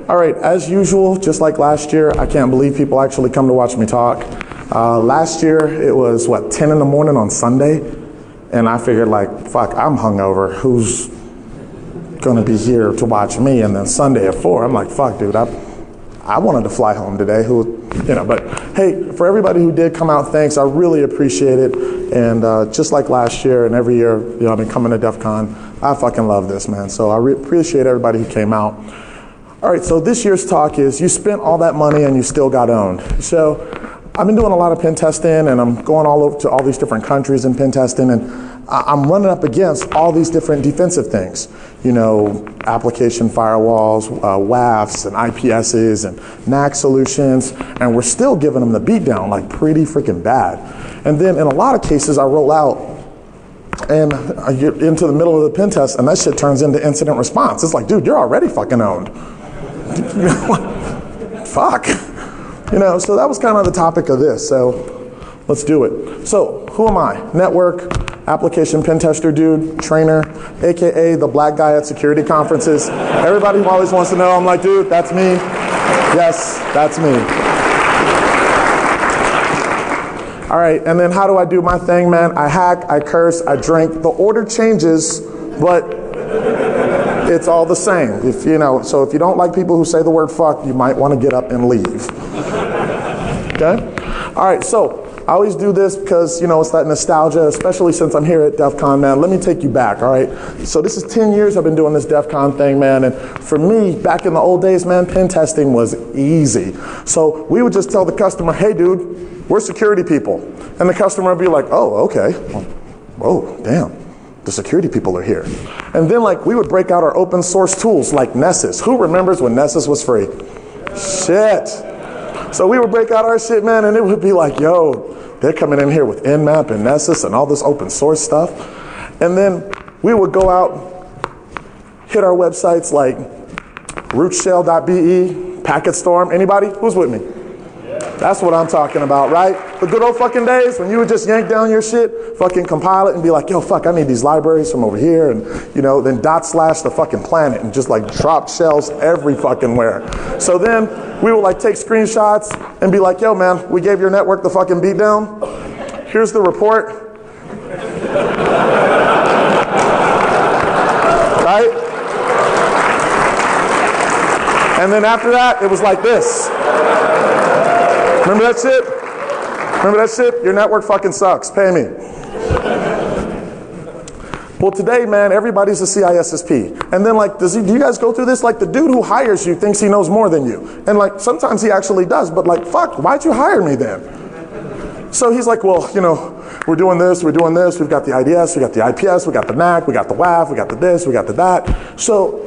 All right, as usual, just like last year, I can't believe people actually come to watch me talk. Last year, it was, 10 in the morning on Sunday? And I figured, fuck, I'm hungover. Who's going to be here to watch me? And then Sunday at 4, I'm like, fuck, dude, I wanted to fly home today. But hey, for everybody who did come out, thanks. I really appreciate it. And just like last year and every year, I've been coming to DEF CON. I fucking love this, man. So I appreciate everybody who came out. All right, so this year's talk is you spent all that money and you still got owned. So I've been doing a lot of pen testing, and I'm going all over to all these different countries in pen testing, and I'm running up against all these different defensive things. Application firewalls, WAFs, and IPSs, and NAC solutions, and we're still giving them the beatdown, pretty freaking bad. And then in a lot of cases, I roll out, and I get into the middle of the pen test, and that shit turns into incident response. It's like, dude, you're already fucking owned. Fuck. So that was kind of the topic of this, so let's do it. So, who am I? Network, application pen tester dude, trainer, AKA the black guy at security conferences. Everybody who always wants to know, I'm like, dude, that's me. Yes, that's me. All right, and then how do I do my thing, man? I hack, I curse, I drink. The order changes, but it's all the same. So if you don't like people who say the word fuck, you might want to get up and leave. Okay? All right, so I always do this because, it's that nostalgia, especially since I'm here at DEF CON, man. Let me take you back, all right? So this is 10 years I've been doing this DEF CON thing, man. And for me, back in the old days, man, pen testing was easy. So we would just tell the customer, hey, dude, we're security people. And the customer would be like, oh, okay. Whoa, damn. The security people are here. And then we would break out our open source tools like Nessus. Who remembers when Nessus was free? Shit. So we would break out our shit, man, and it would be like, yo, they're coming in here with Nmap and Nessus and all this open source stuff. And then we would go out, hit our websites like rootshell.be, PacketStorm. Anybody? Who's with me? That's what I'm talking about, right? The good old fucking days when you would just yank down your shit, fucking compile it and be like, yo, fuck, I need these libraries from over here, and then / the fucking planet and just drop shells every fucking where. So then we would take screenshots and be like, yo, man, we gave your network the fucking beatdown. Here's the report. Right? And then after that, it was like this. Remember that shit? Remember that shit? Your network fucking sucks. Pay me. Well, today, man, everybody's a CISSP. And then, do you guys go through this? The dude who hires you thinks he knows more than you. And, sometimes he actually does. But, fuck, why'd you hire me then? So he's like, well, we're doing this, we're doing this. We've got the IDS, we got the IPS, we got the NAC, we got the WAF, we got the this, we got the that. So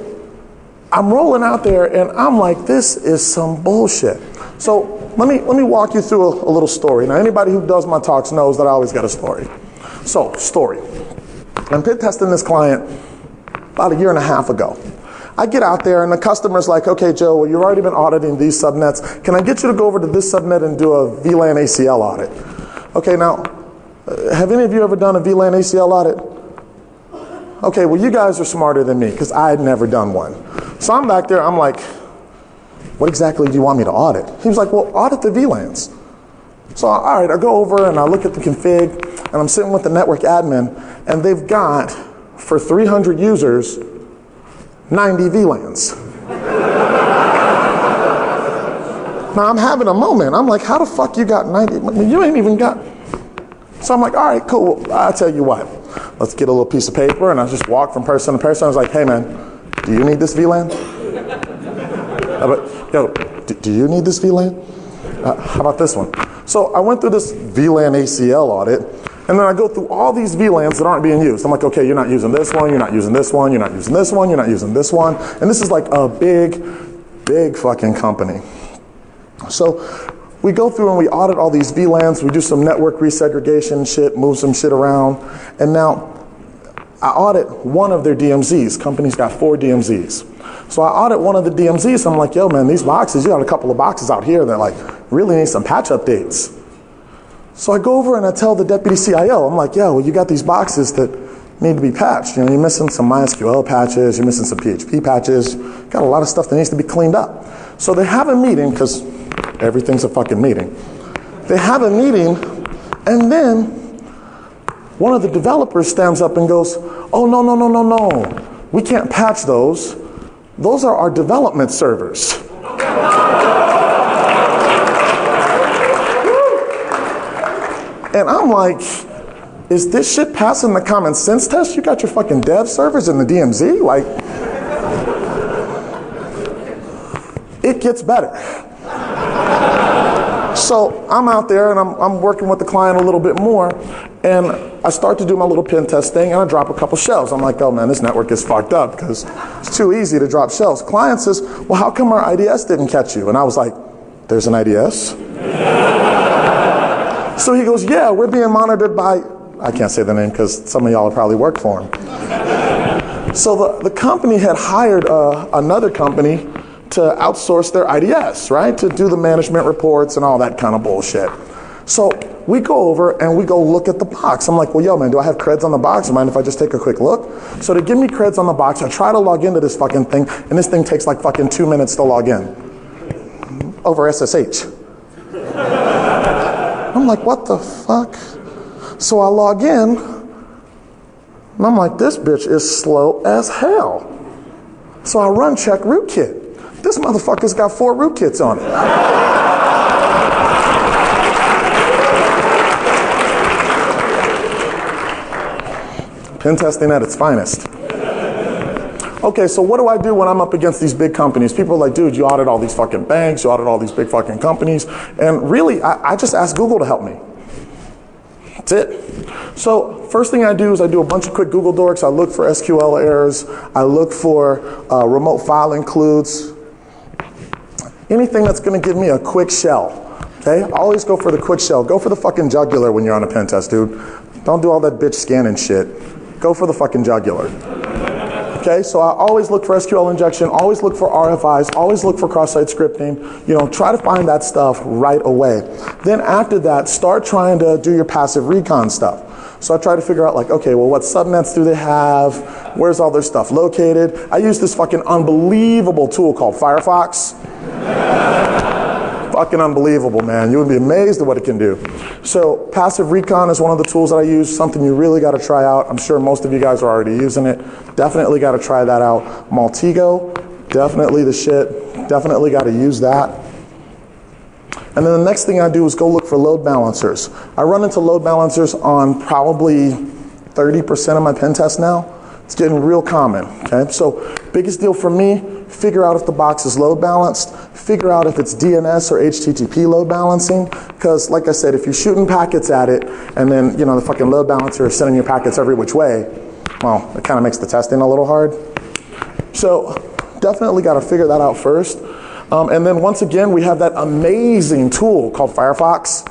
I'm rolling out there, and I'm like, this is some bullshit. So let me walk you through a little story. Now, anybody who does my talks knows that I always got a story. So, story. I'm pen testing this client about 1.5 years ago. I get out there, and the customer's like, okay, Joe, well, you've already been auditing these subnets. Can I get you to go over to this subnet and do a VLAN ACL audit? Okay, now, have any of you ever done a VLAN ACL audit? Okay, well, you guys are smarter than me, because I had never done one. So I'm back there, I'm like, what exactly do you want me to audit? He was like, well, audit the VLANs. So, all right, I go over and I look at the config, and I'm sitting with the network admin, and they've got, for 300 users, 90 VLANs. Now, I'm having a moment. I'm like, how the fuck you got 90? I mean, you ain't even got... So I'm like, all right, cool. I'll tell you what. Let's get a little piece of paper, and I just walk from person to person. I was like, hey, man, do you need this VLAN? Yo, do you need this VLAN? How about this one? So I went through this VLAN ACL audit, and then I go through all these VLANs that aren't being used. I'm like, okay, you're not using this one, you're not using this one, you're not using this one, you're not using this one. And this is a big fucking company. So we go through and we audit all these VLANs, we do some network resegregation shit, move some shit around, and now I audit one of their DMZs. Company's got 4 DMZs. So I audit one of the DMZs, I'm like, yo, man, these boxes, you got a couple of boxes out here that really need some patch updates. So I go over and I tell the deputy CIO, I'm like, yo, well, you got these boxes that need to be patched. You know, you're missing some MySQL patches, you're missing some PHP patches, got a lot of stuff that needs to be cleaned up. So they have a meeting, because everything's a fucking meeting. They have a meeting, and then one of the developers stands up and goes, oh, no. We can't patch those. Those are our development servers. And I'm like, is this shit passing the common sense test? You got your fucking dev servers in the DMZ? Like, it gets better. So I'm out there and I'm working with the client a little bit more, and I start to do my little pen test thing, and I drop a couple shells. I'm like, oh man, this network is fucked up because it's too easy to drop shells. Client says, well, how come our IDS didn't catch you? And I was like, there's an IDS? So he goes, yeah, we're being monitored by, I can't say the name because some of y'all probably work for him. So the company had hired another company to outsource their IDS, right? To do the management reports and all that kind of bullshit. So we go over and we go look at the box. I'm like, well, yo, man, do I have creds on the box? Mind if I just take a quick look? So to give me creds on the box, I try to log into this fucking thing, and this thing takes like fucking 2 minutes to log in. Over SSH. I'm like, what the fuck? So I log in, and I'm like, this bitch is slow as hell. So I run check rootkit. This motherfucker's got 4 rootkits on it. Pen testing at its finest. Okay, so what do I do when I'm up against these big companies? People are like, dude, you audit all these fucking banks, you audit all these big fucking companies. And really, I just ask Google to help me. That's it. So first thing I do is I do a bunch of quick Google dorks. I look for SQL errors. I look for remote file includes. Anything that's going to give me a quick shell. Okay? Always go for the quick shell. Go for the fucking jugular when you're on a pen test, dude. Don't do all that bitch scanning shit. Go for the fucking jugular. Okay, so I always look for SQL injection, always look for RFIs, always look for cross-site scripting. You know, try to find that stuff right away. Then after that, start trying to do your passive recon stuff. So I try to figure out like, okay, well, what subnets do they have? Where's all their stuff located? I use this fucking unbelievable tool called Firefox. Fucking unbelievable, man. You would be amazed at what it can do. So passive recon is one of the tools that I use, something you really got to try out. I'm sure most of you guys are already using it. Definitely got to try that out. Maltego, definitely the shit. Definitely got to use that. And then the next thing I do is go look for load balancers. I run into load balancers on probably 30% of my pen tests now. It's getting real common, okay? So biggest deal for me, figure out if the box is load balanced, figure out if it's DNS or HTTP load balancing, because like I said, if you're shooting packets at it and then, you know, the fucking load balancer is sending your packets every which way, well, it kind of makes the testing a little hard. So definitely got to figure that out first. And then once again, we have that amazing tool called Firefox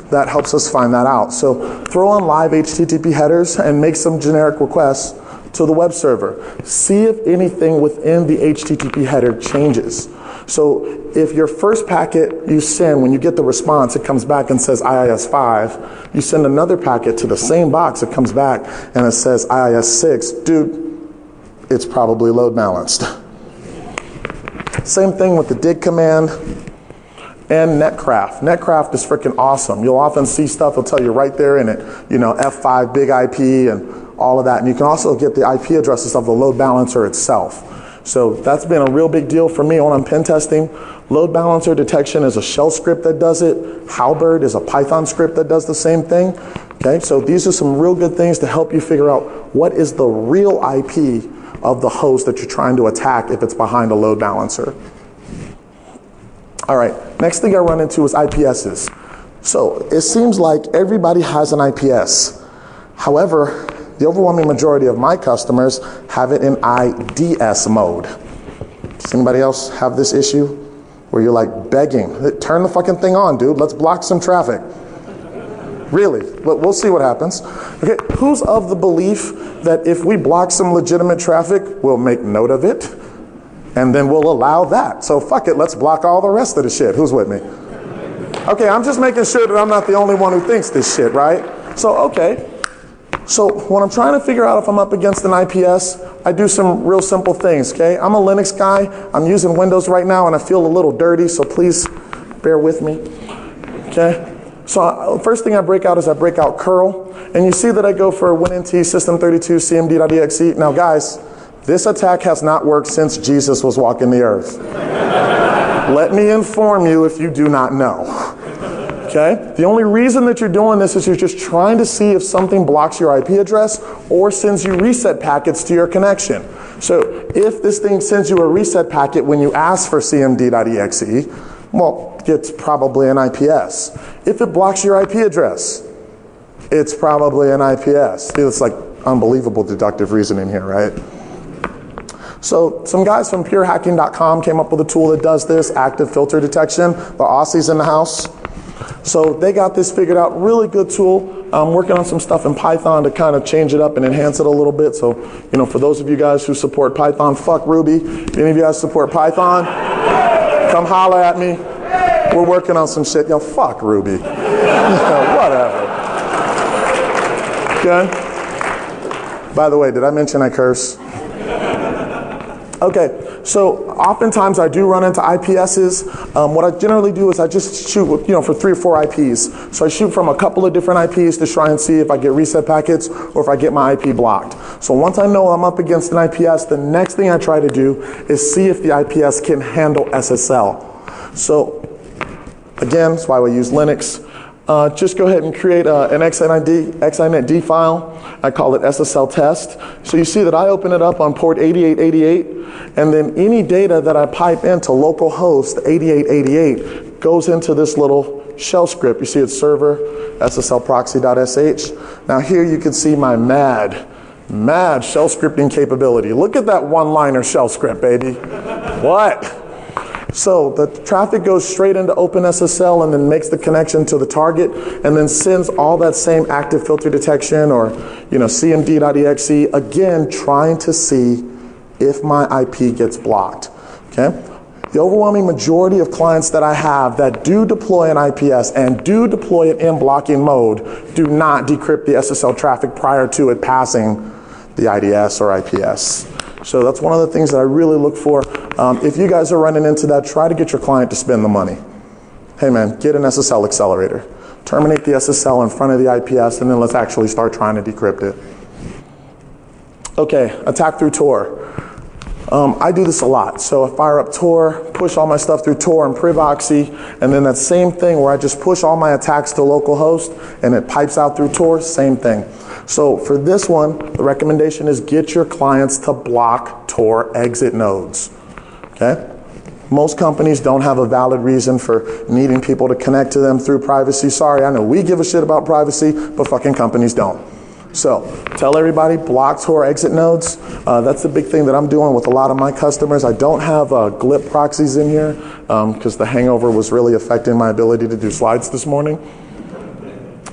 that helps us find that out. So throw on live HTTP headers and make some generic requests to the web server. See if anything within the HTTP header changes. So if your first packet you send, when you get the response, it comes back and says IIS5, you send another packet to the same box, it comes back and it says IIS6, dude, it's probably load balanced. Same thing with the dig command and netcraft. Netcraft is freaking awesome. You'll often see stuff, it'll tell you right there in it, you know, F5 big IP and all of that. And you can also get the IP addresses of the load balancer itself. So that's been a real big deal for me when I'm pen testing. Load balancer detection is a shell script that does it. Halberd is a Python script that does the same thing. Okay, so these are some real good things to help you figure out what is the real IP of the host that you're trying to attack if it's behind a load balancer. All right, next thing I run into is IPSs. So it seems like everybody has an IPS. However, the overwhelming majority of my customers have it in IDS mode. Does anybody else have this issue? Where you're like begging, turn the fucking thing on, dude, let's block some traffic. Really, we'll see what happens. Okay, who's of the belief that if we block some legitimate traffic, we'll make note of it, and then we'll allow that. So fuck it, let's block all the rest of the shit. Who's with me? Okay, I'm just making sure that I'm not the only one who thinks this shit, right? So, okay. So when I'm trying to figure out if I'm up against an IPS, I do some real simple things, okay? I'm a Linux guy. I'm using Windows right now, and I feel a little dirty, so please bear with me, okay? So first thing I break out is I break out curl, and you see that I go for WinNT system32 cmd.exe. Now guys, this attack has not worked since Jesus was walking the earth. Let me inform you if you do not know. Okay? The only reason that you're doing this is you're just trying to see if something blocks your IP address or sends you reset packets to your connection. So if this thing sends you a reset packet when you ask for cmd.exe, well, it's probably an IPS. If it blocks your IP address, it's probably an IPS. See, it's like unbelievable deductive reasoning here, right? So some guys from purehacking.com came up with a tool that does this, active filter detection. The Aussies in the house. So they got this figured out, really good tool. I'm working on some stuff in Python to kind of change it up and enhance it a little bit. So, you know, for those of you guys who support Python, fuck Ruby. If any of you guys support Python, come holler at me. We're working on some shit. Yo, fuck Ruby. Whatever. Okay? By the way, did I mention I curse? Okay, so oftentimes I do run into IPSs. What I generally do is I just shoot, for 3 or 4 IPs. So I shoot from a couple of different IPs to try and see if I get reset packets or if I get my IP blocked. So once I know I'm up against an IPS, the next thing I try to do is see if the IPS can handle SSL. So again, that's why we use Linux. Just go ahead and create an XINET file. I call it SSL test. So you see that I open it up on port 8888, and then any data that I pipe into localhost 8888 goes into this little shell script. You see it's server sslproxy.sh. Now here you can see my mad shell scripting capability. Look at that one-liner shell script, baby. What? So the traffic goes straight into OpenSSL and then makes the connection to the target and then sends all that same active filter detection or cmd.exe, again trying to see if my IP gets blocked. Okay? The overwhelming majority of clients that I have that do deploy an IPS and do deploy it in blocking mode do not decrypt the SSL traffic prior to it passing the IDS or IPS. So that's one of the things that I really look for. If you guys are running into that, try to get your client to spend the money. Hey man, get an SSL accelerator. Terminate the SSL in front of the IPS, and then let's actually start trying to decrypt it. Okay, attack through Tor. I do this a lot. So I fire up Tor, push all my stuff through Tor and Privoxy, and then that same thing where I just push all my attacks to localhost and it pipes out through Tor, same thing. So for this one, the recommendation is get your clients to block Tor exit nodes. Okay? Most companies don't have a valid reason for needing people to connect to them through privacy. Sorry, I know we give a shit about privacy, but fucking companies don't. So tell everybody, block Tor exit nodes. That's the big thing that I'm doing with a lot of my customers. I don't have glip proxies in here because the hangover was really affecting my ability to do slides this morning.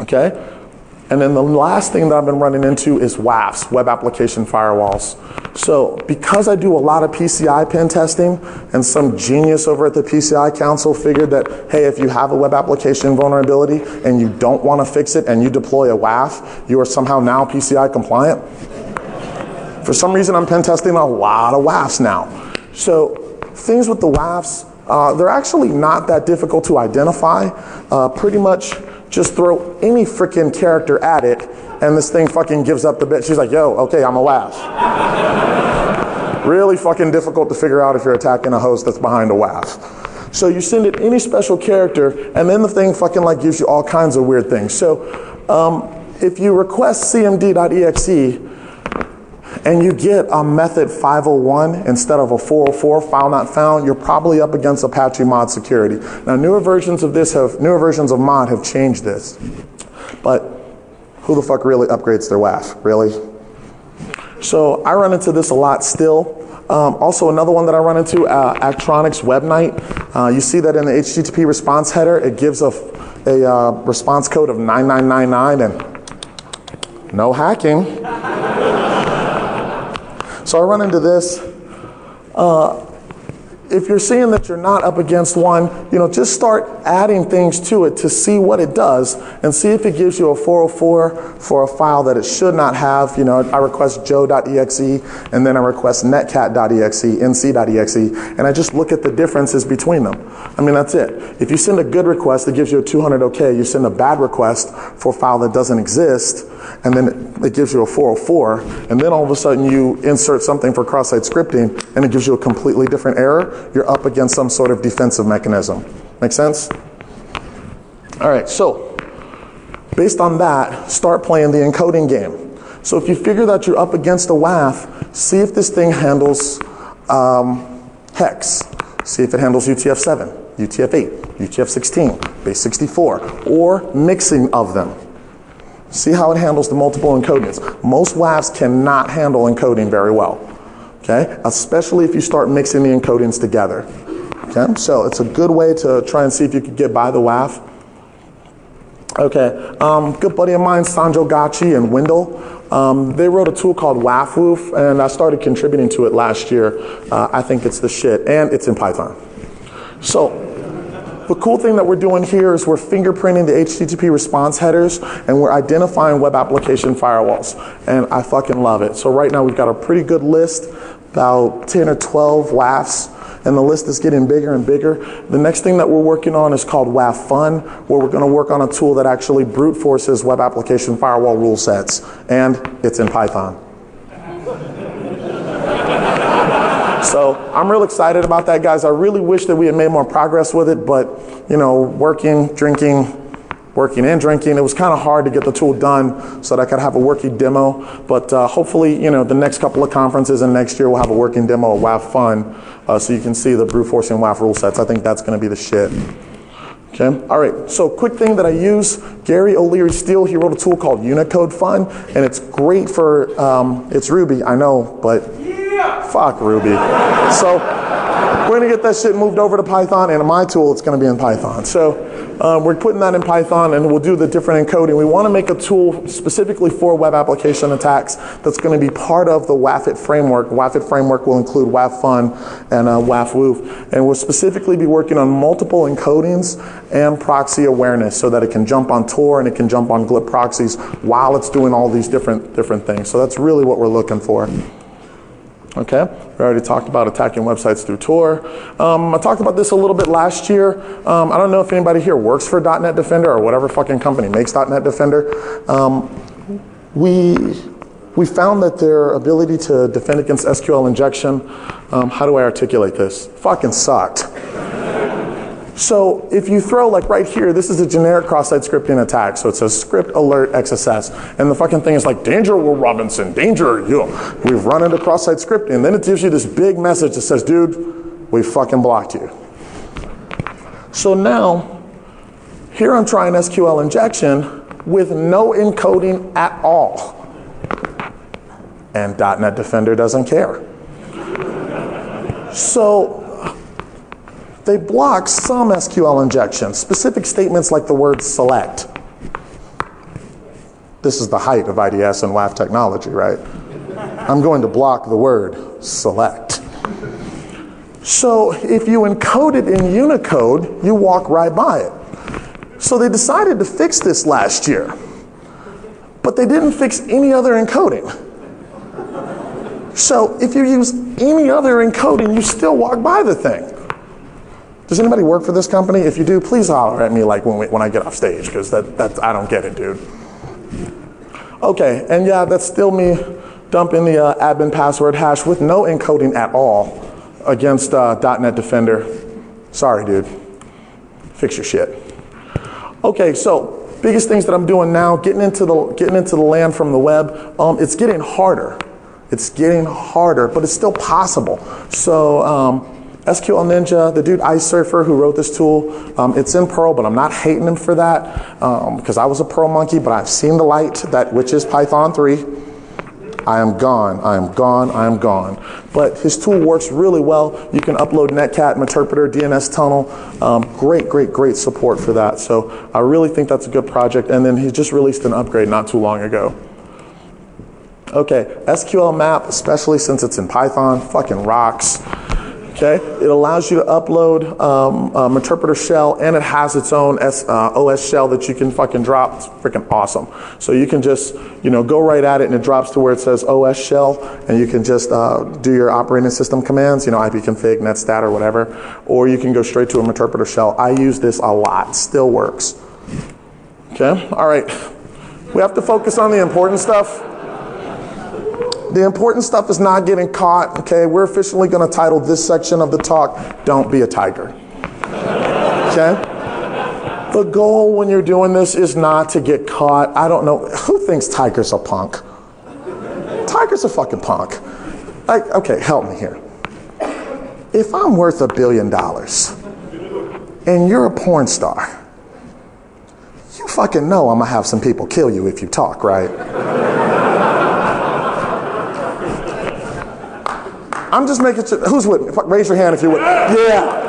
Okay? And then the last thing that I've been running into is WAFs, web application firewalls. So because I do a lot of PCI pen testing, and some genius over at the PCI Council figured that, hey, if you have a web application vulnerability and you don't want to fix it and you deploy a WAF, you are somehow now PCI compliant. For some reason, I'm pen testing a lot of WAFs now. So things with the WAFs, they're actually not that difficult to identify. Pretty much just throw any freaking character at it, and this thing fucking gives up the bit. She's like, yo, okay, I'm a WAF. Really fucking difficult to figure out if you're attacking a host that's behind a WAF. So you send it any special character, and then the thing fucking like gives you all kinds of weird things. So if you request cmd.exe, and you get a method 501 instead of a 404, file not found, you're probably up against Apache mod security. Now newer versions of mod have changed this. But who the fuck really upgrades their WAF, really? So I run into this a lot still. Also another one that I run into, Actronics Web Night. You see that in the HTTP response header, it gives a response code of 9999 and no hacking. So I run into this. if you're seeing that you're not up against one, just start adding things to it to see what it does and see if it gives you a 404 for a file that it should not have. I request joe.exe and then I request netcat.exe, nc.exe, and I just look at the differences between them. I mean, that's it. If you send a good request that gives you a 200 OK, you send a bad request for a file that doesn't exist, and then it gives you a 404, and then all of a sudden you insert something for cross-site scripting and it gives you a completely different error, you're up against some sort of defensive mechanism. Make sense? All right, so based on that, start playing the encoding game. So if you figure that you're up against a WAF, see if this thing handles hex. See if it handles UTF-7, UTF-8, UTF-16, base 64, or mixing of them. See how it handles the multiple encodings. Most WAFs cannot handle encoding very well, okay? Especially if you start mixing the encodings together, okay? So it's a good way to try and see if you could get by the WAF. Okay, good buddy of mine, Sanjo Gachi and Wendell, they wrote a tool called WAFWoof, and I started contributing to it last year. I think it's the shit, and it's in Python. So, the cool thing that we're doing here is we're fingerprinting the HTTP response headers and we're identifying web application firewalls. And I fucking love it. So right now we've got a pretty good list, about 10 or 12 WAFs, and the list is getting bigger and bigger. The next thing that we're working on is called WAF Fun, where we're gonna work on a tool that actually brute forces web application firewall rule sets, and it's in Python. So I'm real excited about that, guys. I really wish that we had made more progress with it, but working and drinking, it was kind of hard to get the tool done so that I could have a working demo. But hopefully, the next couple of conferences and next year we'll have a working demo of WAF Fun, so you can see the brute forcing WAF rule sets. I think that's going to be the shit. Okay. All right. So quick thing that I use, Gary O'Leary Steele, he wrote a tool called Unicode Fun, and it's great for it's Ruby, I know, but fuck Ruby. So we're going to get that shit moved over to Python, and in my tool, it's going to be in Python. So we're putting that in Python, and we'll do the different encoding. We want to make a tool specifically for web application attacks that's going to be part of the WAFit framework. WAFit framework will include WAF Fun and WAFWoof, and we'll specifically be working on multiple encodings and proxy awareness so that it can jump on Tor and it can jump on glib proxies while it's doing all these different things. So that's really what we're looking for. Okay, we already talked about attacking websites through Tor. I talked about this a little bit last year. I don't know if anybody here works for .NET Defender or whatever fucking company makes .NET Defender. We found that their ability to defend against SQL injection, how do I articulate this? Fucking sucked. So if you throw, like right here, this is a generic cross-site scripting attack. So it says script alert XSS. And the fucking thing is like, danger, Will Robinson, danger, we've run into cross-site scripting. And then it gives you this big message that says, dude, we fucking blocked you. So now, here I'm trying SQL injection with no encoding at all. And .NET Defender doesn't care. So they block some SQL injection, specific statements like the word select. This is the height of IDS and WAF technology, right? I'm going to block the word select. So if you encode it in Unicode, you walk right by it. So they decided to fix this last year, but they didn't fix any other encoding. So if you use any other encoding, you still walk by the thing. Does anybody work for this company? If you do, please holler at me like when I get off stage, because I don't get it, dude. Okay, and yeah, that's still me dumping the admin password hash with no encoding at all against .NET Defender. Sorry, dude. Fix your shit. Okay, so biggest things that I'm doing now, getting into the land from the web. It's getting harder. It's getting harder, but it's still possible. So SQL Ninja, the dude Ice Surfer who wrote this tool, it's in Perl, but I'm not hating him for that because I was a Perl monkey, but I've seen the light, which is Python 3. I am gone, I am gone, I am gone. But his tool works really well. You can upload Netcat, Interpreter, DNS Tunnel. Great support for that. So I really think that's a good project. And then he just released an upgrade not too long ago. Okay, SQL map, especially since it's in Python, fucking rocks. Okay, it allows you to upload interpreter shell, and it has its own OS shell that you can fucking drop. It's freaking awesome. So you can just, go right at it, and it drops to where it says OS shell, and you can just do your operating system commands, ipconfig, netstat, or whatever, or you can go straight to an interpreter shell. I use this a lot. Still works. Okay, all right. We have to focus on the important stuff. The important stuff is not getting caught, okay? We're officially going to title this section of the talk, Don't Be a Tiger. Okay? The goal when you're doing this is not to get caught. I don't know. Who thinks Tiger's a punk? Tiger's a fucking punk. Like, okay, help me here. If I'm worth $1 billion and you're a porn star, you fucking know I'm going to have some people kill you if you talk, right? I'm just making sure. Who's with me? Raise your hand if you're with me. Yeah.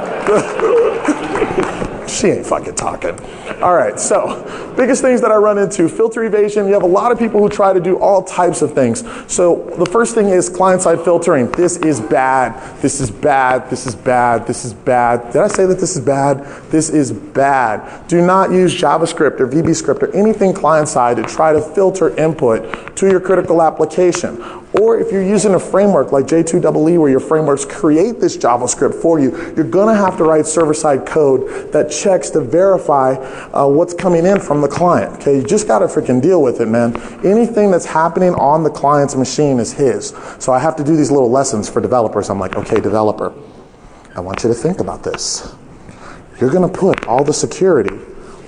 She ain't fucking talking. All right, so biggest things that I run into, filter evasion. You have a lot of people who try to do all types of things. So the first thing is client-side filtering. This is bad. This is bad. This is bad. This is bad. Did I say that this is bad? This is bad. Do not use JavaScript or VBScript or anything client-side to try to filter input to your critical application. Or if you're using a framework like J2EE where your frameworks create this JavaScript for you, you're going to have to write server-side code that checks to verify what's coming in from the client. Okay, you just got to freaking deal with it, man. Anything that's happening on the client's machine is his. So I have to do these little lessons for developers. I'm like, okay, developer, I want you to think about this. You're going to put all the security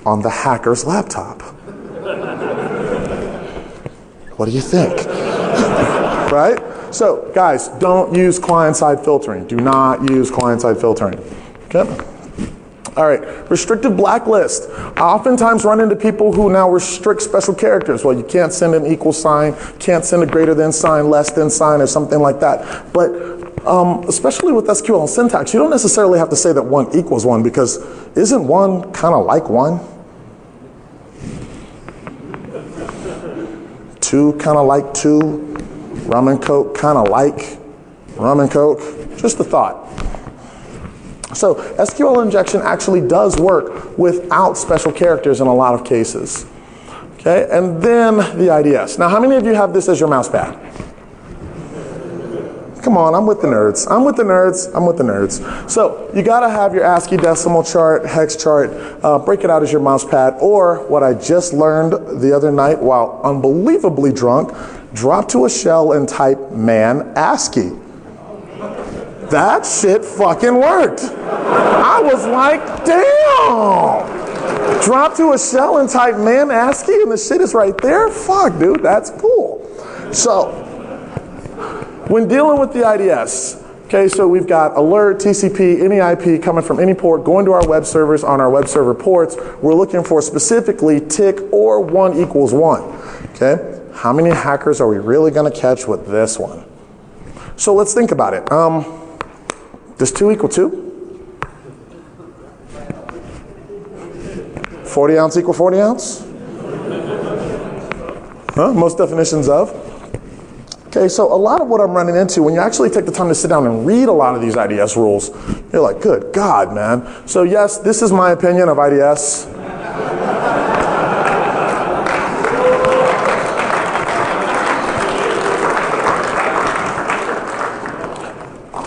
on the hacker's laptop. What do you think? Right? So, guys, don't use client-side filtering. Do not use client-side filtering. Okay? All right, restrictive blacklist. I oftentimes run into people who now restrict special characters. Well, you can't send an equal sign, can't send a greater than sign, less than sign, or something like that. But especially with SQL and syntax, you don't necessarily have to say that 1 equals 1, because isn't 1 kind of like 1? 2 kind of like 2? Rum and Coke kind of like rum and Coke? Just a thought. So SQL injection actually does work without special characters in a lot of cases. Okay, and then the IDS. Now, how many of you have this as your mouse pad? Come on, I'm with the nerds. I'm with the nerds. I'm with the nerds. So you got to have your ASCII decimal chart, hex chart, break it out as your mouse pad, or what I just learned the other night while unbelievably drunk, drop to a shell and type man ASCII. That shit fucking worked. I was like, damn. Drop to a shell and type man ASCII and the shit is right there? Fuck, dude, that's cool. So, when dealing with the IDS, okay, so we've got alert, TCP, any IP coming from any port, going to our web servers on our web server ports. We're looking for specifically tick or 1 equals 1. Okay, how many hackers are we really going to catch with this one? So let's think about it. Does 2 equal 2? 40 ounce equal 40 ounce? Huh? Most definitions of. Okay, so a lot of what I'm running into, when you actually take the time to sit down and read a lot of these IDS rules, you're like, good God, man. So yes, this is my opinion of IDS.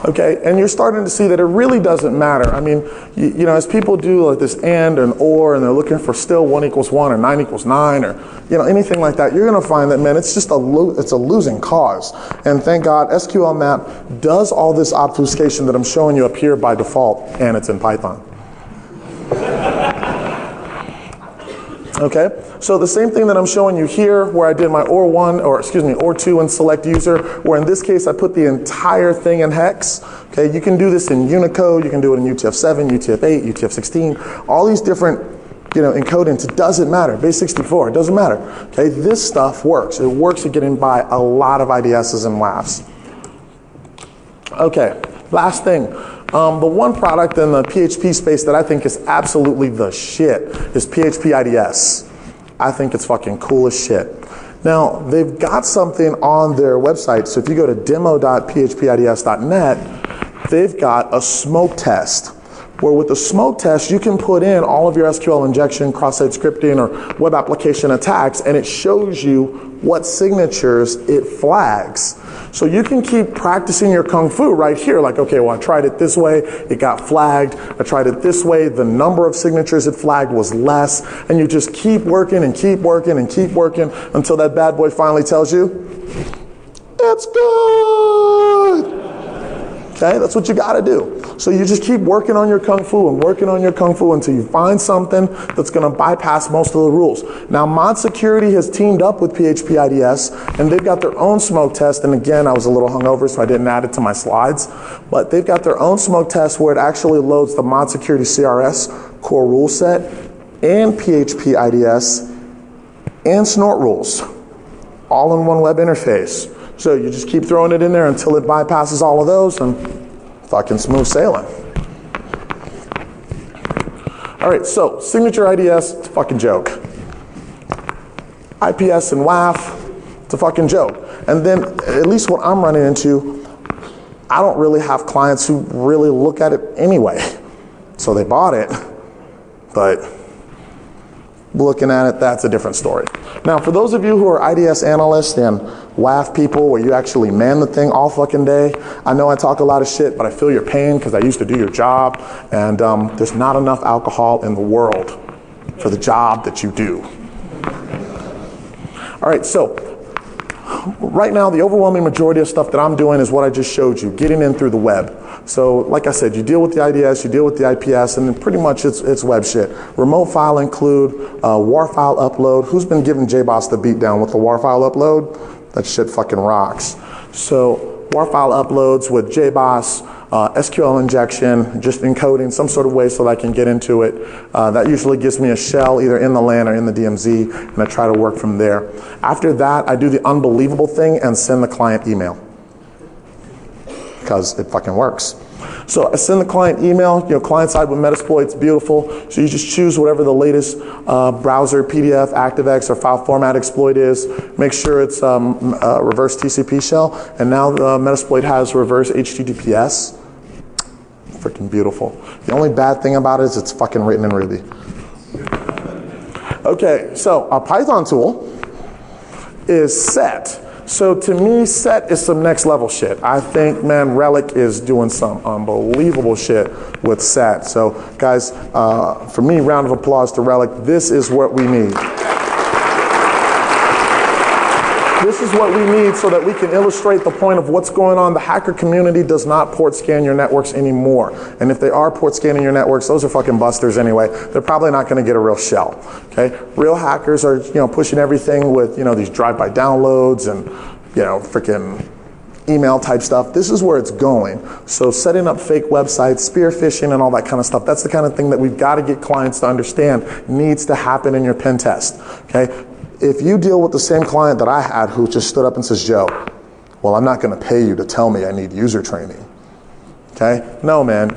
Okay, and you're starting to see that it really doesn't matter. I mean, you know, as people do like this and or, and they're looking for still 1 equals 1 or 9 equals 9 or, you know, anything like that, you're going to find that, man, it's just it's a losing cause. And thank God, SQL map does all this obfuscation that I'm showing you up here by default, and it's in Python. Okay, so the same thing that I'm showing you here where I did my OR2 and select user, where in this case I put the entire thing in hex. Okay, you can do this in Unicode, you can do it in UTF-7, UTF-8, UTF-16, all these different, you know, encodings. It doesn't matter. Base 64, it doesn't matter. Okay, this stuff works. It works at getting by a lot of IDSs and WAFs. Okay, last thing. The one product in the PHP space that I think is absolutely the shit is PHP IDS. I think it's fucking cool as shit. Now, they've got something on their website, so if you go to demo.phpids.net they've got a smoke test, where with the smoke test, you can put in all of your SQL injection, cross-site scripting, or web application attacks, and it shows you what signatures it flags. So you can keep practicing your kung fu right here, like, okay, well, I tried it this way, it got flagged. I tried it this way, the number of signatures it flagged was less, and you just keep working and keep working and keep working until that bad boy finally tells you, it's good. Okay, that's what you gotta do. So you just keep working on your kung fu and working on your kung fu until you find something that's gonna bypass most of the rules. Now, Mod Security has teamed up with PHP IDS, and they've got their own smoke test. And again, I was a little hungover, so I didn't add it to my slides. But they've got their own smoke test where it actually loads the Mod Security CRS core rule set and PHP IDS and snort rules, all in one web interface. So you just keep throwing it in there until it bypasses all of those, and fucking smooth sailing. All right, so signature IDS, it's a fucking joke. IPS and WAF, it's a fucking joke. And then, at least what I'm running into, I don't really have clients who really look at it anyway. So they bought it, but looking at it, that's a different story. Now, for those of you who are IDS analysts and WAF people where you actually man the thing all fucking day, I know I talk a lot of shit, but I feel your pain because I used to do your job, and there's not enough alcohol in the world for the job that you do. All right, so right now the overwhelming majority of stuff that I'm doing is what I just showed you, getting in through the web. So like I said, you deal with the IDS, you deal with the IPS, and then pretty much it's web shit. Remote file include, WAR file upload. Who's been giving JBoss the beat down with the WAR file upload? That shit fucking rocks. So WAR file uploads with JBoss, SQL injection, just encoding some sort of way so that I can get into it. That usually gives me a shell either in the LAN or in the DMZ, and I try to work from there. After that, I do the unbelievable thing and send the client email, because it fucking works. So I send the client email, client side with Metasploit, it's beautiful. So you just choose whatever the latest browser, PDF, ActiveX, or file format exploit is. Make sure it's reverse TCP shell. And now Metasploit has reverse HTTPS. Freaking beautiful. The only bad thing about it is it's fucking written in Ruby. Okay, so a Python tool is set. So to me, set is some next level shit. I think, man, Relic is doing some unbelievable shit with set. So guys, for me, round of applause to Relic. This is what we need. This is what we need so that we can illustrate the point of what's going on. The hacker community does not port scan your networks anymore. And if they are port scanning your networks, those are fucking busters anyway. They're probably not going to get a real shell. Okay? Real hackers are, pushing everything with, these drive-by downloads and, freaking email type stuff. This is where it's going. So setting up fake websites, spear phishing, and all that kind of stuff, that's the kind of thing that we've got to get clients to understand needs to happen in your pen test. Okay? If you deal with the same client that I had who just stood up and says, Joe, well, I'm not going to pay you to tell me I need user training. Okay? No, man.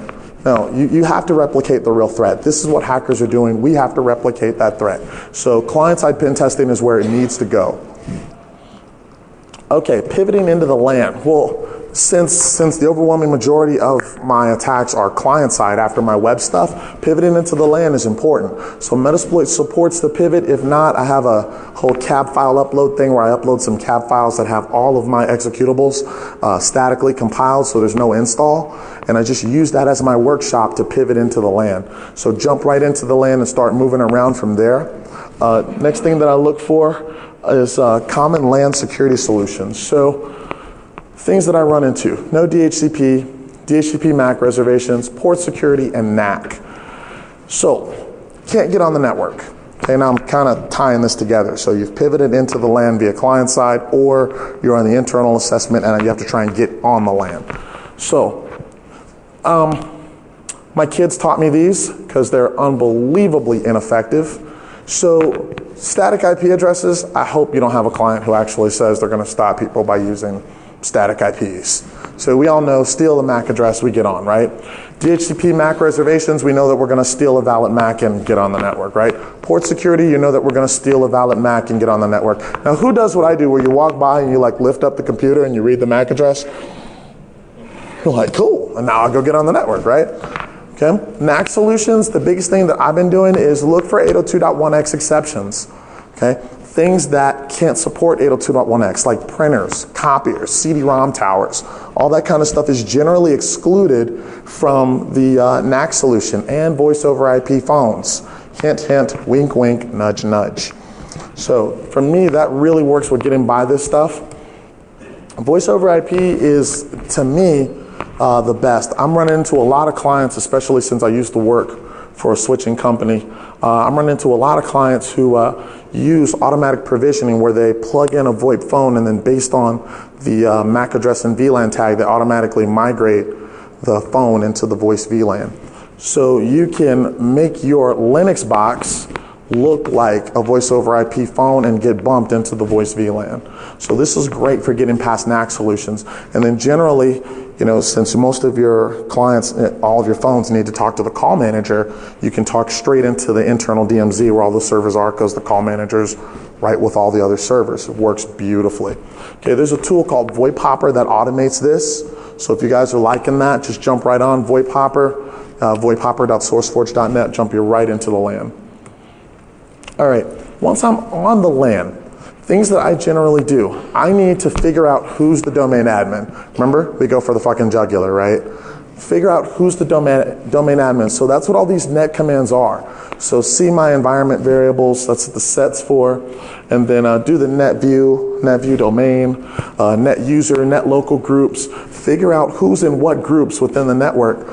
No, you have to replicate the real threat. This is what hackers are doing. We have to replicate that threat. So client-side pen testing is where it needs to go. Okay, pivoting into the LAN. Well, since the overwhelming majority of my attacks are client-side after my web stuff, pivoting into the LAN is important. So Metasploit supports the pivot. If not, I have a whole cab file upload thing where I upload some cab files that have all of my executables statically compiled, so there's no install. And I just use that as my workshop to pivot into the LAN. So jump right into the LAN and start moving around from there. Next thing that I look for is common LAN security solutions. So things that I run into: no DHCP, DHCP MAC reservations, port security, and NAC. So can't get on the network. Okay, now I'm kind of tying this together. So you've pivoted into the LAN via client side, or you're on the internal assessment and you have to try and get on the LAN. So my kids taught me these because they're unbelievably ineffective. So static IP addresses, I hope you don't have a client who actually says they're going to stop people by using static IPs. So we all know, steal the MAC address, we get on, right? DHCP MAC reservations, we know that we're going to steal a valid MAC and get on the network, right? Port security, you know that we're going to steal a valid MAC and get on the network. Now, who does what I do, where you walk by and you lift up the computer and you read the MAC address? You're like, cool, and now I'll go get on the network, right? Okay, NAC solutions, the biggest thing that I've been doing is look for 802.1x exceptions, okay? Things that can't support 802.1x, like printers, copiers, CD-ROM towers, all that kind of stuff is generally excluded from the NAC solution, and voice over IP phones. Hint, hint, wink, wink, nudge, nudge. So for me, that really works with getting by this stuff. Voice over IP is, to me, the best. I'm running into a lot of clients, especially since I used to work for a switching company. I'm running into a lot of clients who use automatic provisioning where they plug in a VoIP phone and then based on the MAC address and VLAN tag, they automatically migrate the phone into the voice VLAN. So you can make your Linux box look like a voice over IP phone and get bumped into the voice VLAN. So this is great for getting past NAC solutions. And then generally, you know, since most of your clients, all of your phones need to talk to the call manager, you can talk straight into the internal DMZ where all the servers are, because the call manager's right with all the other servers. It works beautifully. Okay, there's a tool called VoIP Hopper that automates this. So if you guys are liking that, just jump right on VoIP Hopper, voiphopper.sourceforge.net, jump you right into the LAN. All right, once I'm on the LAN, things that I generally do, I need to figure out who's the domain admin. Remember, we go for the fucking jugular, right? Figure out who's the domain admin. So that's what all these net commands are. So see my environment variables, that's what the set's for, and then do the net view domain, net user, net local groups, figure out who's in what groups within the network,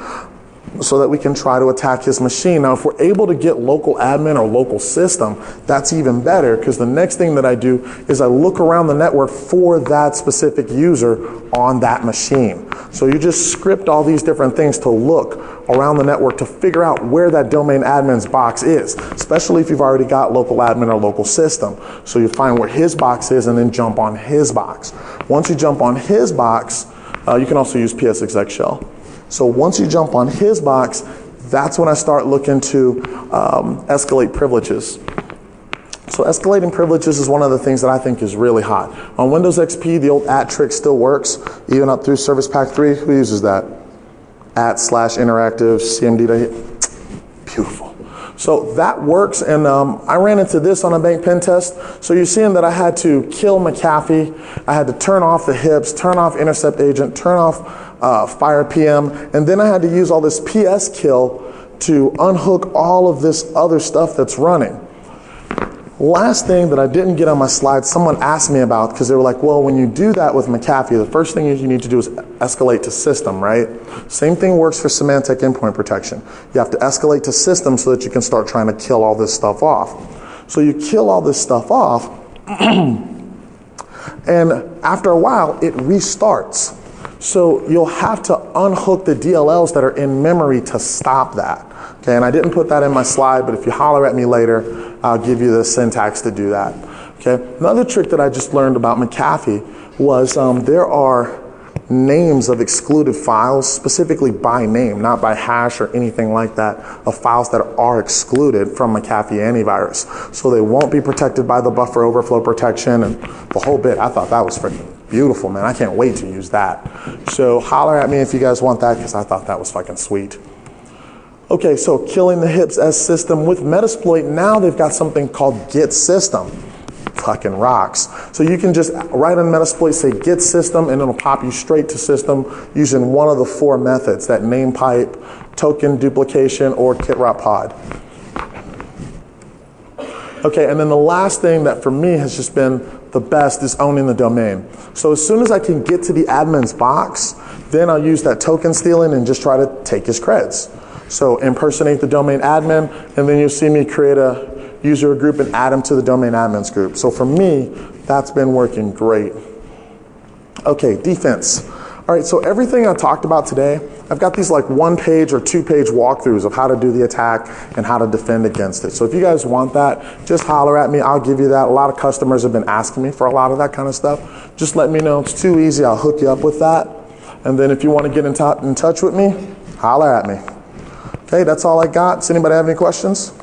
so that we can try to attack his machine. Now, if we're able to get local admin or local system, that's even better, because the next thing that I do is I look around the network for that specific user on that machine. So you just script all these different things to look around the network to figure out where that domain admin's box is, especially if you've already got local admin or local system. So you find where his box is and then jump on his box. Once you jump on his box, you can also use PSExec shell. So once you jump on his box, that's when I start looking to escalate privileges. So escalating privileges is one of the things that I think is really hot. On Windows XP, the old @ trick still works, even up through Service Pack 3. Who uses that? @/interactive cmd. Beautiful. So that works, and I ran into this on a bank pen test. So you're seeing that I had to kill McAfee, I had to turn off the HIPs, turn off Intercept Agent, turn off Fire PM, and then I had to use all this PS kill to unhook all of this other stuff that's running. Last thing that I didn't get on my slide, someone asked me about, because they were like, well, when you do that with McAfee, the first thing you need to do is escalate to system, right? Same thing works for Symantec endpoint protection. You have to escalate to system so that you can start trying to kill all this stuff off. So you kill all this stuff off, and after a while, it restarts. So you'll have to unhook the DLLs that are in memory to stop that. Okay, and I didn't put that in my slide, but if you holler at me later, I'll give you the syntax to do that. Okay, another trick that I just learned about McAfee was there are names of excluded files, specifically by name, not by hash or anything like that, of files that are excluded from McAfee antivirus. So they won't be protected by the buffer overflow protection and the whole bit. I thought that was freaking beautiful, man. I can't wait to use that. So holler at me if you guys want that, because I thought that was fucking sweet. Okay, so killing the HIPs as system with Metasploit, now they've got something called get system. Fucking rocks. So you can just write on Metasploit, say get system, and it'll pop you straight to system using one of the 4 methods, that name pipe, token duplication, or kitrot pod. Okay, and then the last thing that for me has just been the best is owning the domain. So as soon as I can get to the admin's box, then I'll use that token stealing and just try to take his creds. So impersonate the domain admin, and then you'll see me create a user group and add them to the domain admins group. So for me, that's been working great. Okay, defense. All right, so everything I talked about today, I've got these like 1-page or 2-page walkthroughs of how to do the attack and how to defend against it. So if you guys want that, just holler at me, I'll give you that. A lot of customers have been asking me for a lot of that kind of stuff. Just let me know, it's too easy, I'll hook you up with that. And then if you want to get in touch with me, holler at me. Okay, that's all I got. Does anybody have any questions?